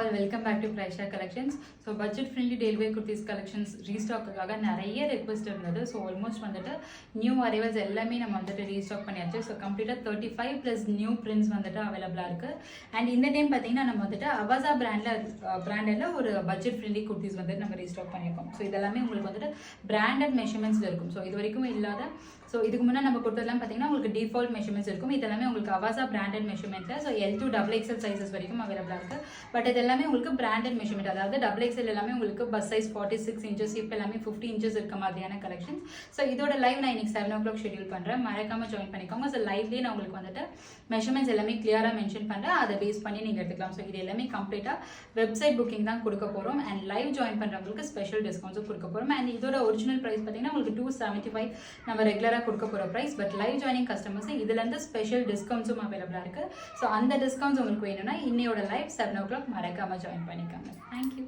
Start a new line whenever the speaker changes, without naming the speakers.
all, welcome back to Praisha Collections. So budget friendly daily wear kurtis collections restock காக நிறைய request இருந்தது. So almost வந்துட்டு new arrivals எல்லாமே நம்ம வந்துட்டு restock பண்ணியாச்சு. So complete 35 plus new prints வந்துட்டு available இருக்கு. And இந்த டைம் பாத்தீங்கன்னா நம்ம வந்துட்டு Avaza brandல ஒரு budget friendly kurtis வந்துட்டு நம்ம restock பண்ணிருக்கோம். So இதெல்லாமே உங்களுக்கு வந்துட்டு branded measurements இருக்கும். So இது வரைக்கும் இல்லாத ஸோ இதுக்கு முன்னாடி நம்ம கொடுத்ததெல்லாம் பார்த்தீங்கன்னா உங்களுக்கு டிஃபால்ட் மெஷர்மெண்ட்ஸ் இருக்கும். இதெல்லாமே உங்களுக்கு Avaza பிராண்டட் மெஷர்மெண்ட்டில் so L to XXL sizes வரைக்கும் அவைலபிளாக இருக்குது. பட் இது எல்லாமே உங்களுக்கு பிராண்டட் மெஷர்மெண்ட், அதாவது XXL எல்லாமே உங்களுக்கு பஸ் சைஸ் 46 inches, இப்போ எல்லாமே 50 inches இருக்க மாதிரியான கலெக்ஷன்ஸ். ஸோ இதோட லைவ் நான் இன்னைக்கு 7 o'clock ஷெடியூல் பண்ணுறேன், மறக்காமல் ஜாயின் பண்ணிக்கோங்க. ஸோ லைவ்லேயே நான் உங்களுக்கு வந்துட்டு மெஷர்மெண்ட்ஸ் எல்லாமே கிளியராக மென்ஷன் பண்ணுறேன், அதை பேஸ் பண்ணி நீங்கள் எடுத்துக்கலாம். ஸோ இது எல்லாமே கம்ப்ளீட்டாக வெப்சைட் புக்கிங் தான் கொடுக்க போகிறோம். அண்ட் லைவ் ஜாயின் பண்ணுறவங்களுக்கு ஸ்பெஷல் டிஸ்கவுண்ட்ஸும் கொடுக்க போகிறோம். அண்ட் இதோட ஒரிஜினல் ப்ரைஸ் பார்த்தீங்கன்னா உங்களுக்கு 275 நம்ம ரெகுலராக கொடுக்க போகிற price. But live joining customers இதுலேருந்து ஸ்பெஷல் டிஸ்கவுண்ட்ஸும் அவைலபிளாக இருக்குது. ஸோ அந்த டிஸ்கவுண்ட்ஸ் உங்களுக்கு வேணும்னா இன்னையோட லைவ் 7 o'clock மறக்காமல் ஜாயின் பண்ணிக்கோங்க. தேங்க்யூ.